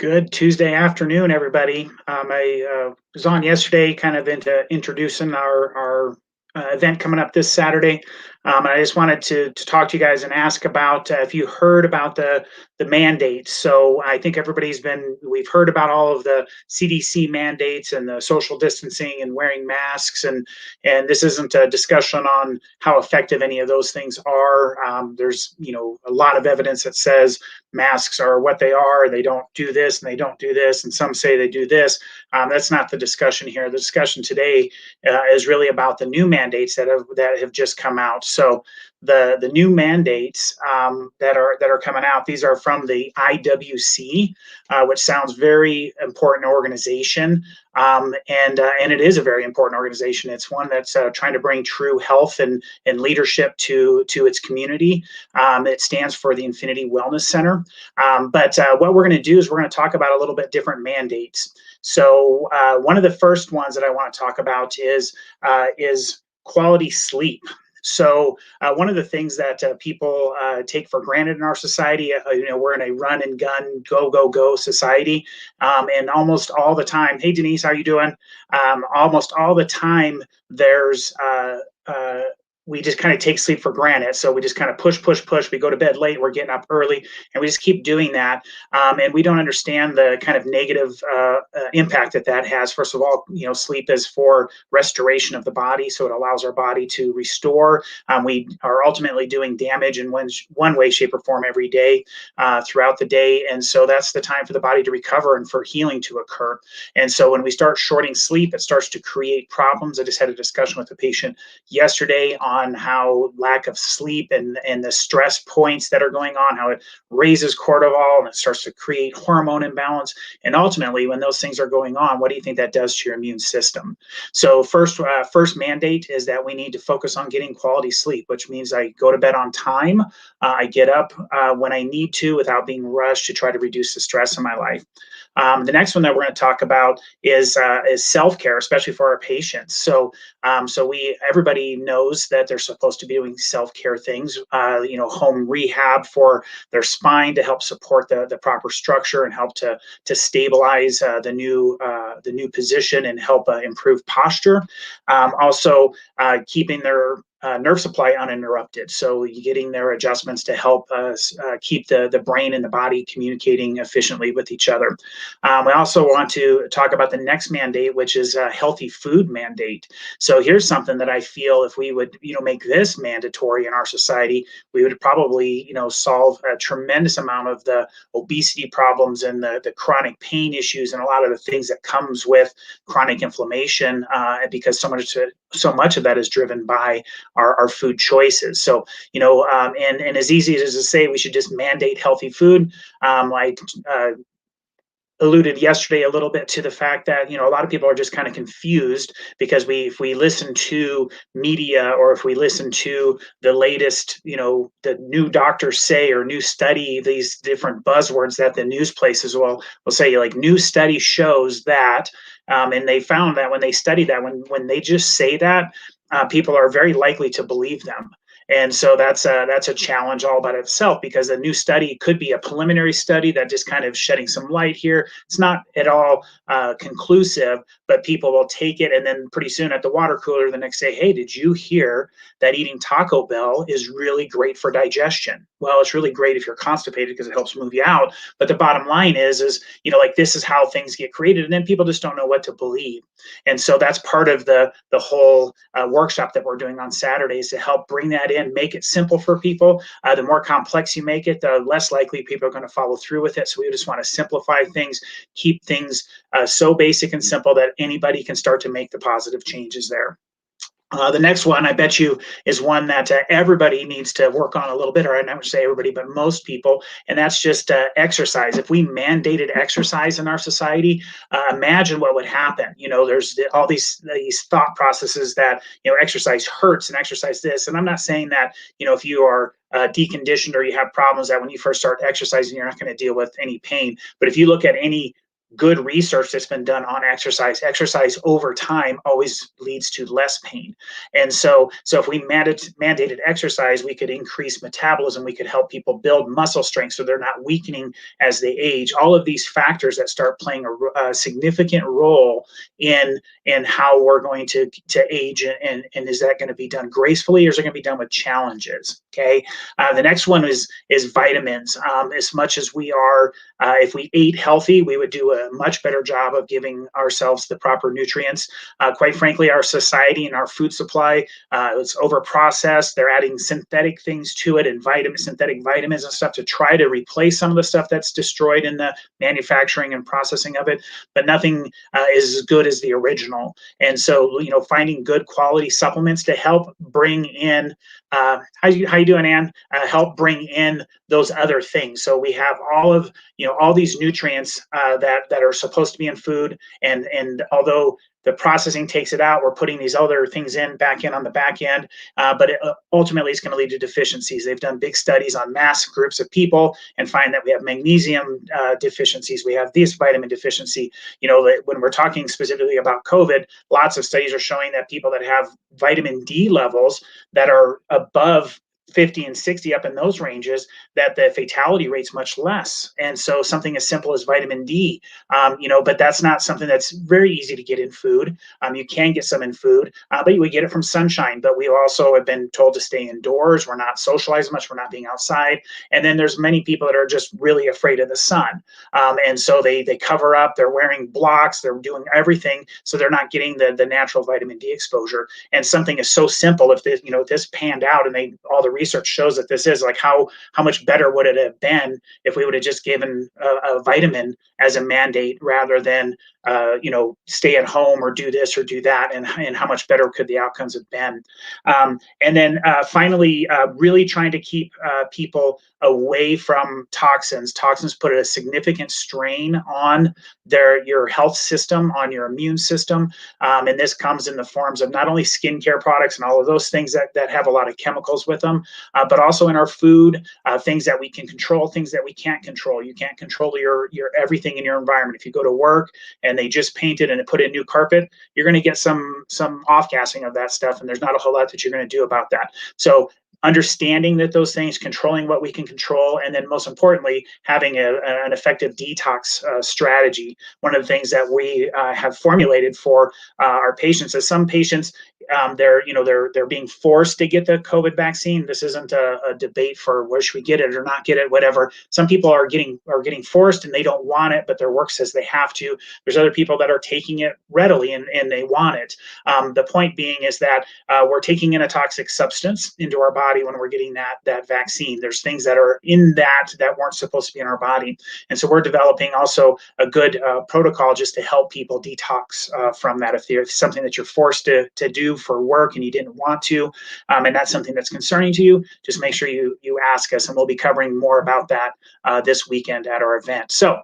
Good Tuesday afternoon, everybody. I was on yesterday, kind of into introducing our event coming up this Saturday. And I just wanted to talk to you guys and ask about if you heard about the mandates. So I think we've heard about all of the CDC mandates and the social distancing and wearing masks, and this isn't a discussion on how effective any of those things are. There's a lot of evidence that says masks are what they are. They don't do this and they don't do this, and some say they do this. That's not the discussion here. The discussion today is really about the new mandates that have just come out. So the new mandates that are coming out, these are from the IWC, which sounds very important organization, and it is a very important organization. It's one that's trying to bring true health and leadership to its community. It stands for the Infinity Wellness Center. But what we're going to do is we're going to talk about a little bit different mandates. So one of the first ones that I want to talk about is quality sleep. So one of the things that people take for granted in our society, we're in a run and gun, go, go, go society. And almost all the time, hey, Denise, how you doing? Almost all the time, we just kind of take sleep for granted. So we just kind of push, push, push. We go to bed late, we're getting up early, and we just keep doing that. And we don't understand the kind of negative impact that has. First of all, sleep is for restoration of the body. So it allows our body to restore. We are ultimately doing damage in one way, shape, or form every day throughout the day. And so that's the time for the body to recover and for healing to occur. And so when we start shorting sleep, it starts to create problems. I just had a discussion with a patient yesterday on how lack of sleep and the stress points that are going on, how it raises cortisol and it starts to create hormone imbalance. And ultimately, when those things are going on, what do you think that does to your immune system? So first mandate is that we need to focus on getting quality sleep, which means I go to bed on time. I get up when I need to without being rushed to try to reduce the stress in my life. The next one that we're going to talk about is self-care, especially for our patients. So everybody knows that they're supposed to be doing self-care things, home rehab for their spine to help support the proper structure and help to stabilize the new position and help improve posture. Also, keeping their nerve supply uninterrupted. So you're getting their adjustments to help us keep the brain and the body communicating efficiently with each other. We also want to talk about the next mandate, which is a healthy food mandate. So here's something that I feel if we would, make this mandatory in our society, we would probably, solve a tremendous amount of the obesity problems and the chronic pain issues and a lot of the things that comes with chronic inflammation, because so much of that is driven by our food choices. So, and as easy as to say we should just mandate healthy food, I alluded yesterday a little bit to the fact that a lot of people are just kind of confused because if we listen to media or if we listen to the latest the new doctors say or new study, these different buzzwords that the news places will say, like new study shows that, and they found that when they study that, when they just say that, people are very likely to believe them. And so that's a challenge all by itself, because a new study could be a preliminary study that just kind of shedding some light here. It's not at all conclusive, but people will take it, and then pretty soon at the water cooler the next day, hey, did you hear that eating Taco Bell is really great for digestion? Well, it's really great if you're constipated because it helps move you out. But the bottom line is like this is how things get created, and then people just don't know what to believe. And so that's part of the whole workshop that we're doing on Saturdays to help bring that in, make it simple for people. The more complex you make it, the less likely people are going to follow through with it. So we just want to simplify things, keep things so basic and simple that anybody can start to make the positive changes there. The next one, I bet you, is one that everybody needs to work on a little bit, or I never say everybody, but most people, and that's just exercise. If we mandated exercise in our society, imagine what would happen. There's all these thought processes that, exercise hurts and exercise this. And I'm not saying that, if you are deconditioned or you have problems that when you first start exercising, you're not going to deal with any pain. But if you look at any good research that's been done on exercise. Exercise over time always leads to less pain. And so if we mandated exercise, we could increase metabolism. We could help people build muscle strength so they're not weakening as they age. All of these factors that start playing a significant role in how we're going to age, and is that going to be done gracefully, or is it going to be done with challenges? Okay. The next one is vitamins. As much as we are, if we ate healthy, we would do a much better job of giving ourselves the proper nutrients. Quite frankly, our society and our food supply, it's over processed. They're adding synthetic things to it, and synthetic vitamins and stuff to try to replace some of the stuff that's destroyed in the manufacturing and processing of it. But nothing is as good as the original. And so, finding good quality supplements to help bring in, how you doing, Ann? Help bring in those other things. So we have all these nutrients that are supposed to be in food, and although the processing takes it out, we're putting these other things back in on the back end, but ultimately it's going to lead to deficiencies. They've done big studies on mass groups of people and find that we have magnesium deficiencies, we have this vitamin deficiency. When we're talking specifically about COVID, lots of studies are showing that people that have vitamin D levels that are above 50 and 60, up in those ranges, that the fatality rate's much less. And so something as simple as vitamin D, but that's not something that's very easy to get in food. You can get some in food, but we get it from sunshine. But we also have been told to stay indoors. We're not socializing much. We're not being outside. And then there's many people that are just really afraid of the sun. And so they cover up, they're wearing blocks, they're doing everything, so they're not getting the natural vitamin D exposure. And something is so simple, if this panned out, and all the research shows that this is, like, how much better would it have been if we would have just given a vitamin as a mandate rather than stay at home or do this or do that, and how much better could the outcomes have been. And then finally, really trying to keep people away from toxins. Toxins put a significant strain on your health system, on your immune system, and this comes in the forms of not only skincare products and all of those things that have a lot of chemicals with them, but also in our food, things that we can control, things that we can't control. You can't control your everything in your environment. If you go to work and they just painted and put in new carpet, you're going to get some off-gassing of that stuff, and there's not a whole lot that you're going to do about that. So understanding that those things, controlling what we can control, and then most importantly, having an effective detox strategy. One of the things that we have formulated for our patients is, some patients, they're being forced to get the COVID vaccine. This isn't a debate for where should we get it or not get it, whatever. Some people are getting forced and they don't want it, but their work says they have to. There's other people that are taking it readily and they want it. The point being is that we're taking in a toxic substance into our body when we're getting that vaccine. There's things that are in that weren't supposed to be in our body. And so we're developing also a good protocol just to help people detox from that. If there's something that you're forced to do for work and you didn't want to, and that's something that's concerning to you, just make sure you ask us, and we'll be covering more about that this weekend at our event. So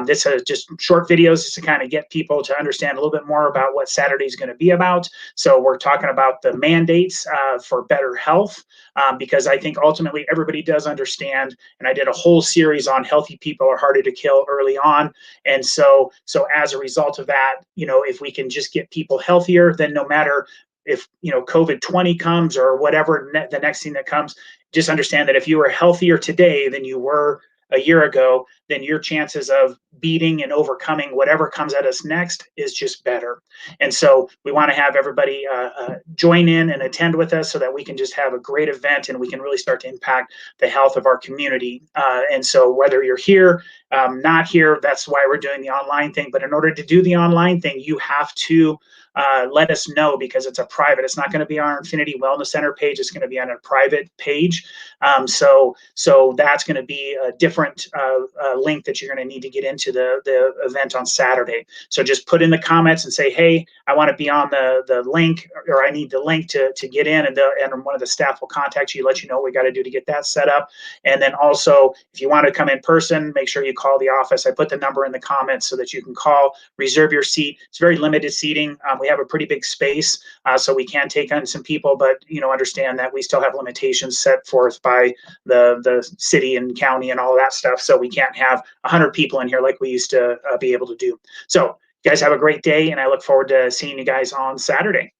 this is just short videos just to kind of get people to understand a little bit more about what Saturday is going to be about. So we're talking about the mandates for better health, because I think ultimately everybody does understand, and I did a whole series on healthy people are harder to kill early on. And so as a result of that, if we can just get people healthier, then no matter if COVID-20 comes or whatever the next thing that comes, just understand that if you are healthier today than you were a year ago, then your chances of beating and overcoming whatever comes at us next is just better. And so we want to have everybody join in and attend with us so that we can just have a great event and we can really start to impact the health of our community. And so whether you're here, not here, that's why we're doing the online thing. But in order to do the online thing, you have to let us know, because it's a private. It's not going to be on our Infinity Wellness Center page. It's going to be on a private page. So that's going to be a different link that you're going to need to get into the event on Saturday. So just put in the comments and say, hey, I want to be on the link, or I need the link to get in, and one of the staff will contact you, let you know what we got to do to get that set up. And then also, if you want to come in person, make sure you call the office. I put the number in the comments so that you can call, reserve your seat. It's very limited seating. We We have a pretty big space, so we can take on some people, but understand that we still have limitations set forth by the city and county and all that stuff. So we can't have 100 people in here like we used to be able to do. So you guys have a great day, and I look forward to seeing you guys on Saturday.